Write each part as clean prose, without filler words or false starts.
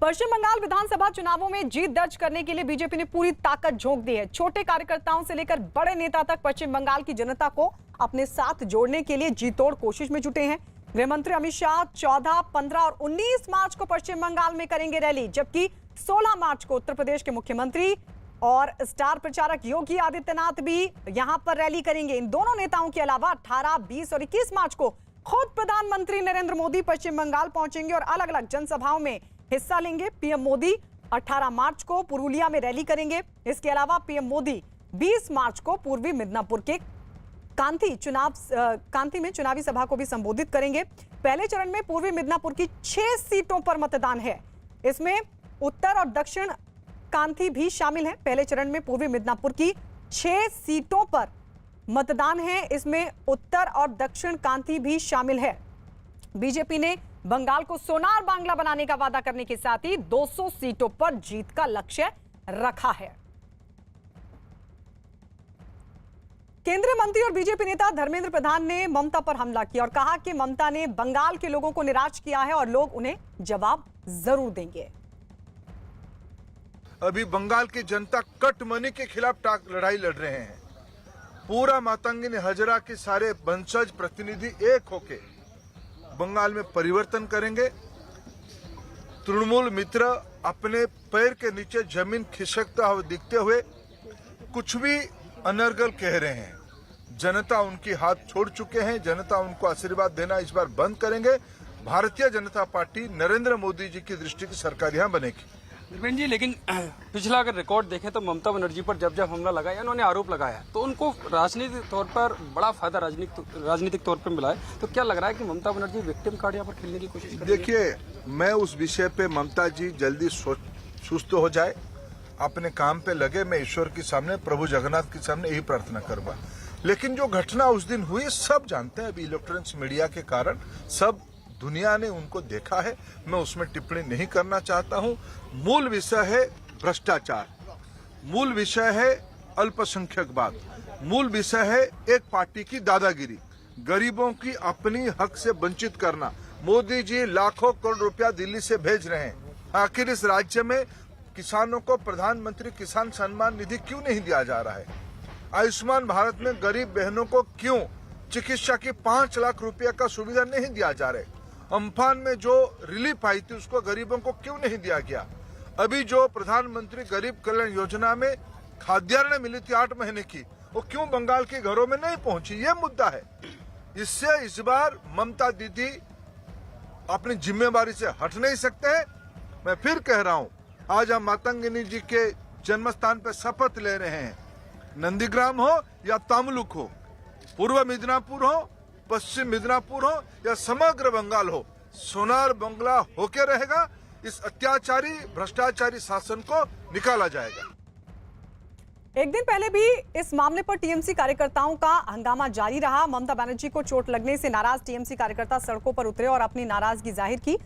पश्चिम बंगाल विधानसभा चुनावों में जीत दर्ज करने के लिए बीजेपी ने पूरी ताकत झोंक दी है। छोटे कार्यकर्ताओं से लेकर बड़े नेता तक पश्चिम बंगाल की जनता को अपने साथ जोड़ने के लिए जी तोड़ कोशिश में जुटे हैं। गृह मंत्री अमित शाह 14, 15 और 19 मार्च को पश्चिम बंगाल में करेंगे रैली, जबकि 16 मार्च को उत्तर प्रदेश के मुख्यमंत्री और स्टार प्रचारक योगी आदित्यनाथ भी यहां पर रैली करेंगे। इन दोनों नेताओं के अलावा 18, 20 और 21 मार्च को खुद प्रधानमंत्री नरेंद्र मोदी पश्चिम बंगाल पहुंचेंगे और अलग अलग जनसभाओं में हिस्सा लेंगे। पीएम मोदी 18 मार्च को पुरुलिया में रैली करेंगे। इसके अलावा पीएम मोदी 20 मार्च को पूर्वी मिदनापुर के कांथी में चुनावी सभा को भी संबोधित करेंगे। पहले चरण में पूर्वी मिदनापुर की 6 सीटों पर मतदान है। इसमें उत्तर और दक्षिण कांथी भी शामिल है। पहले चरण में पूर्वी मिदनापुर की 6 सीटों पर मतदान है। इसमें उत्तर और दक्षिण कांथी भी शामिल है। बीजेपी ने बंगाल को सोनार बांग्ला बनाने का वादा करने के साथ ही 200 सीटों पर जीत का लक्ष्य रखा है। केंद्रीय मंत्री और बीजेपी नेता धर्मेंद्र प्रधान ने ममता पर हमला किया और कहा कि ममता ने बंगाल के लोगों को निराश किया है और लोग उन्हें जवाब जरूर देंगे। अभी बंगाल की जनता कट मनी के खिलाफ लड़ाई लड़ रहे हैं। पूरा मातंगिनी हजरा के सारे वंशज प्रतिनिधि एक होके बंगाल में परिवर्तन करेंगे। तृणमूल मित्र अपने पैर के नीचे जमीन खिसकता हुआ दिखते हुए कुछ भी अनर्गल कह रहे हैं। जनता उनकी हाथ छोड़ चुके हैं। जनता उनको आशीर्वाद देना इस बार बंद करेंगे। भारतीय जनता पार्टी नरेंद्र मोदी जी की दृष्टि की सरकार यहाँ बनेगी। जी, लेकिन पिछला अगर रिकॉर्ड देखें तो ममता बनर्जी पर जब जब हमला लगाया, उन्होंने आरोप लगाया, तो उनको राजनीतिक तौर पर बड़ा फायदा राजनीतिक तौर पर मिला है। तो क्या लग रहा है कि ममता बनर्जी विक्टिम कार्ड यहाँ पर खेलने की कोशिश कर रही है? देखिए, मैं उस विषय पे ममता जी जल्दी सुस्त हो जाए, अपने काम पे लगे। मैं ईश्वर के सामने, प्रभु जगन्नाथ के सामने यही प्रार्थना करूंगा। लेकिन जो घटना उस दिन हुई सब जानते हैं। अभी इलेक्ट्रॉनिक्स मीडिया के कारण सब दुनिया ने उनको देखा है। मैं उसमें टिप्पणी नहीं करना चाहता हूं। मूल विषय है भ्रष्टाचार, मूल विषय है अल्पसंख्यकवाद, मूल विषय है एक पार्टी की दादागिरी, गरीबों की अपनी हक से वंचित करना। मोदी जी लाखों करोड़ रुपया दिल्ली से भेज रहे हैं। आखिर इस राज्य में किसानों को प्रधानमंत्री किसान सम्मान निधि क्यों नहीं दिया जा रहा है? आयुष्मान भारत में गरीब बहनों को क्यों चिकित्सा की 5 लाख रुपया का सुविधा नहीं दिया जा रहा है? अम्फान में जो रिलीफ आई थी उसको गरीबों को क्यों नहीं दिया गया? अभी जो प्रधानमंत्री गरीब कल्याण योजना में खाद्यान्न मिली थी 8 महीने की, वो क्यों बंगाल के घरों में नहीं पहुंची? ये मुद्दा है। इससे इस बार ममता दीदी अपनी जिम्मेवारी से हट नहीं सकते हैं। मैं फिर कह रहा हूं, आज हम मातंगिनी जी के जन्म स्थान पर शपथ ले रहे हैं। नंदीग्राम हो या तमलुक हो, पूर्व मिदनापुर हो, पश्चिम मिदनापुर हो या समग्र बंगाल हो, सोनार बंगला होके रहेगा। इस अत्याचारी भ्रष्टाचारी शासन को निकाला जाएगा। एक दिन पहले भी इस मामले पर टीएमसी कार्यकर्ताओं का हंगामा जारी रहा। ममता बनर्जी को चोट लगने से नाराज टीएमसी कार्यकर्ता सड़कों पर उतरे और अपनी नाराजगी जाहिर की।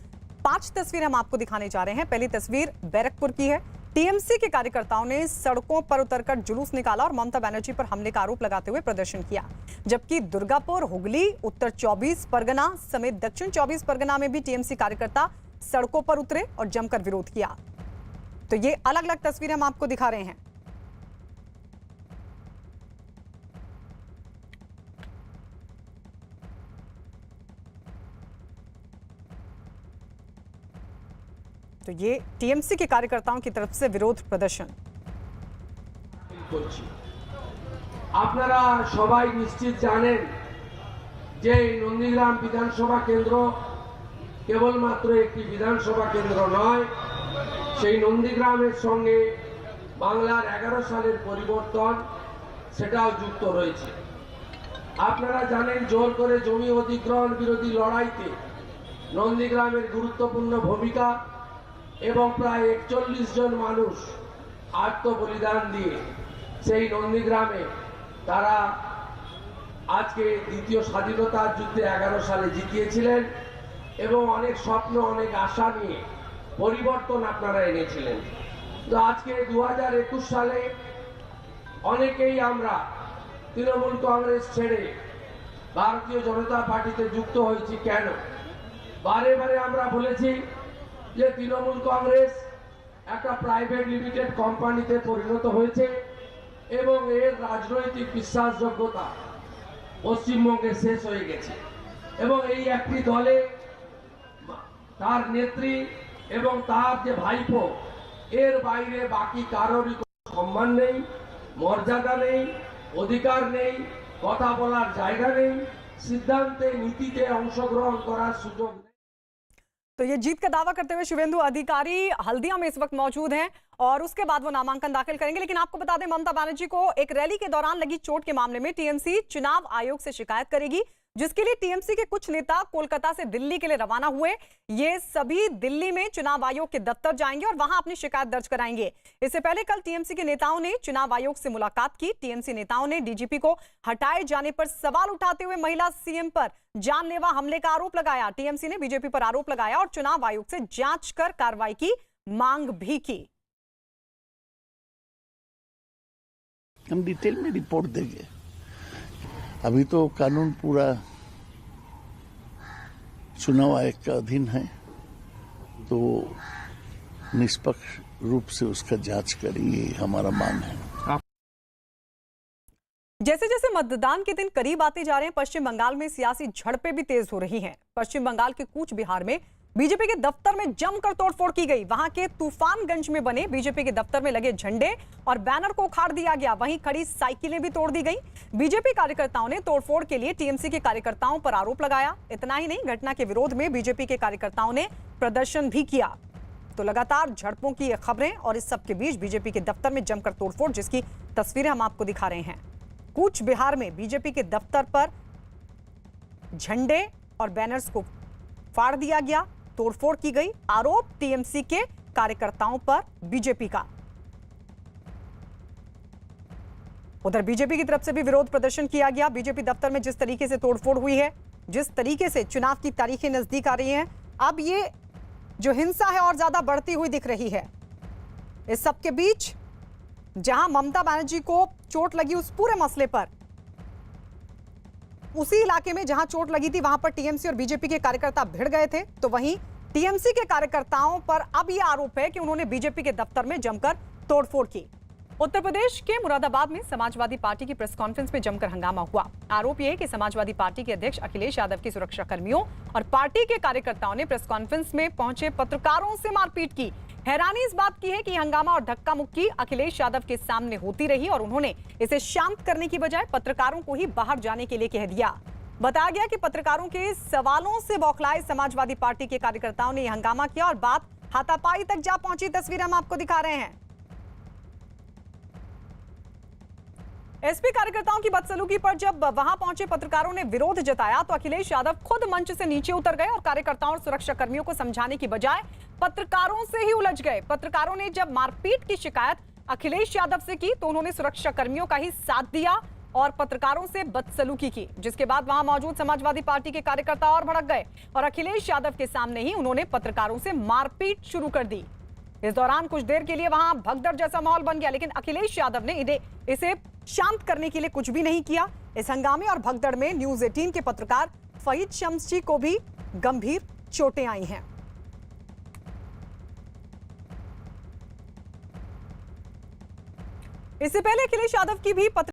5 तस्वीरें हम आपको दिखाने जा रहे हैं। पहली तस्वीर बैरकपुर की है। टीएमसी के कार्यकर्ताओं ने सड़कों पर उतरकर जुलूस निकाला और ममता बनर्जी पर हमले का आरोप लगाते हुए प्रदर्शन किया, जबकि दुर्गापुर, हुगली, उत्तर 24 परगना समेत दक्षिण 24 परगना में भी टीएमसी कार्यकर्ता सड़कों पर उतरे और जमकर विरोध किया। तो ये अलग अलग तस्वीरें हम आपको दिखा रहे हैं। तो ये टीएमसी के कार्यकर्ताओं की तरफ से विरोध प्रदर्शन। আপনারা সবাই নিশ্চিত জানেন যে নন্দীগ্রাম বিধানসভা কেন্দ্র কেবলমাত্র একটি বিধানসভা কেন্দ্র নয়, সেই নন্দীগ্রামের সঙ্গে বাংলার 11 সালের পরিবর্তন সেটাও যুক্ত রয়েছে। আপনারা জানেন জোর করে জমি অধিগ্রহণ বিরোধী লড়াইতে নন্দীগ্রামের গুরুত্বপূর্ণ ভূমিকা এবং প্রায় 41 জন মানুষ আত্মবলিদান দিয়ে সেই নন্দীগ্রামে তারা আজকে দ্বিতীয় স্বাধীনতার যুদ্ধে 11 সালে জিতিয়েছিলেন এবং অনেক স্বপ্ন, অনেক আশা নিয়ে পরিবর্তন আপনারা এনেছিলেন। তো আজকে 2021 সালে অনেকেই আমরা তৃণমূল কংগ্রেস ছেড়ে ভারতীয় জনতা পার্টিতে যুক্ত হয়েছি। কেন? বারে বারে আমরা বলেছি যে তৃণমূল কংগ্রেস একটা প্রাইভেট লিমিটেড কোম্পানিতে পরিণত হয়েছে এবং এর রাজনৈতিক বিশ্বাসযোগ্যতা পশ্চিমবঙ্গে শেষ হয়ে গেছে এবং এই একটি দলে তার নেত্রী এবং তার যে ভাইপো এর বাইরে বাকি কারোরই সম্মান নেই, মর্যাদা নেই, অধিকার নেই, কথা বলার জায়গা নেই, সিদ্ধান্তে নীতিতে অংশগ্রহণ করার সুযোগ নেই। तो ये जीत का दावा करते हुए शुभेंदु अधिकारी हल्दिया में इस वक्त मौजूद हैं और उसके बाद वो नामांकन दाखिल करेंगे। लेकिन आपको बता दें, ममता बनर्जी को एक रैली के दौरान लगी चोट के मामले में टीएमसी चुनाव आयोग से शिकायत करेगी, जिसके लिए टीएमसी के कुछ नेता कोलकाता से दिल्ली के लिए रवाना हुए। ये सभी दिल्ली में चुनाव आयोग के दफ्तर जाएंगे और वहां अपनी शिकायत दर्ज कराएंगे। इससे पहले कल टीएमसी के नेताओं ने चुनाव आयोग से मुलाकात की। टीएमसी नेताओं ने डीजीपी को हटाए जाने पर सवाल उठाते हुए महिला सीएम पर जानलेवा हमले का आरोप लगाया। टीएमसी ने बीजेपी पर आरोप लगाया और चुनाव आयोग से जांच कर कार्रवाई की मांग भी की। हम डिटेल में रिपोर्ट देंगे। अभी तो कानून पूरा चुनाव आयोग का अधीन है, तो निष्पक्ष रूप से उसका जांच करें, ये हमारा मांग है। जैसे जैसे मतदान के दिन करीब आते जा रहे हैं, पश्चिम बंगाल में सियासी झड़पें भी तेज हो रही हैं। पश्चिम बंगाल के कूच बिहार में बीजेपी के दफ्तर में जमकर तोड़फोड़ की गई। वहां के तूफानगंज में बने बीजेपी के दफ्तर में लगे झंडे और बैनर को उखाड़ दिया गया। वहीं खड़ी साइकिलें भी तोड़ दी गई। बीजेपी कार्यकर्ताओं ने तोड़फोड़ के लिए टीएमसी के कार्यकर्ताओं पर आरोप लगाया। इतना ही नहीं, घटना के विरोध में बीजेपी के कार्यकर्ताओं ने प्रदर्शन भी किया। तो लगातार झड़पों की ये खबरें और इस सब के बीच बीजेपी के दफ्तर में जमकर तोड़फोड़, जिसकी तस्वीरें हम आपको दिखा रहे हैं। कूच बिहार में बीजेपी के दफ्तर पर झंडे और बैनर्स को फाड़ दिया गया, तोड़फोड़ की गई। आरोप टीएमसी के कार्यकर्ताओं पर बीजेपी का। उधर बीजेपी की तरफ से भी विरोध प्रदर्शन किया गया। बीजेपी दफ्तर में जिस तरीके से तोड़फोड़ हुई है, जिस तरीके से चुनाव की तारीखें नजदीक आ रही हैं, अब ये जो हिंसा है और ज्यादा बढ़ती हुई दिख रही है। इस सब के बीच जहां ममता बनर्जी को चोट लगी, उस पूरे मसले पर, उसी इलाके में जहां चोट लगी थी, वहां पर टीएमसी और बीजेपी के कार्यकर्ता भिड़ गए थे। तो वहीं टीएमसी के कार्यकर्ताओं पर अब यह आरोप है कि उन्होंने बीजेपी के दफ्तर में जमकर तोड़फोड़ की। उत्तर प्रदेश के मुरादाबाद में समाजवादी पार्टी की प्रेस कॉन्फ्रेंस में जमकर हंगामा हुआ। आरोप यह है कि समाजवादी पार्टी के अध्यक्ष अखिलेश यादव की सुरक्षा कर्मियों और पार्टी के कार्यकर्ताओं ने प्रेस कॉन्फ्रेंस में पहुंचे पत्रकारों से मारपीट की। हैरानी इस बात की है कि हंगामा और धक्का मुक्की अखिलेश यादव के सामने होती रही और उन्होंने इसे शांत करने की बजाय पत्रकारों को ही बाहर जाने के लिए कह दिया। बताया गया कि पत्रकारों के सवालों से बौखलाए समाजवादी पार्टी के कार्यकर्ताओं ने यह हंगामा किया और बात हाथापाई तक जा पहुंची। तस्वीर हम आपको दिखा रहे हैं। एसपी कार्यकर्ताओं की बदसलूकी पर जब वहां पहुंचे पत्रकारों ने विरोध जताया, तो अखिलेश यादव खुद मंच से नीचे उतर गए और कार्यकर्ताओं और सुरक्षा कर्मियों को समझाने की बजाय पत्रकारों से ही उलझ गए। पत्रकारों ने जब मारपीट की शिकायत अखिलेश यादव से की, तो उन्होंने सुरक्षा कर्मियों का ही साथ दिया और पत्रकारों से बदसलूकी की, जिसके बाद वहां मौजूद समाजवादी पार्टी के कार्यकर्ता और भड़क गए और अखिलेश यादव के सामने ही उन्होंने पत्रकारों से मारपीट शुरू कर दी। इस दौरान कुछ देर के लिए वहां भगदड़ जैसा माहौल बन गया, लेकिन अखिलेश यादव ने इसे शांत करने के लिए कुछ भी नहीं किया। इस हंगामे और भगदड़ में न्यूज 18 के पत्रकार फहीद शम्सी को भी गंभीर चोटें आई हैं। इससे पहले अखिलेश यादव की भी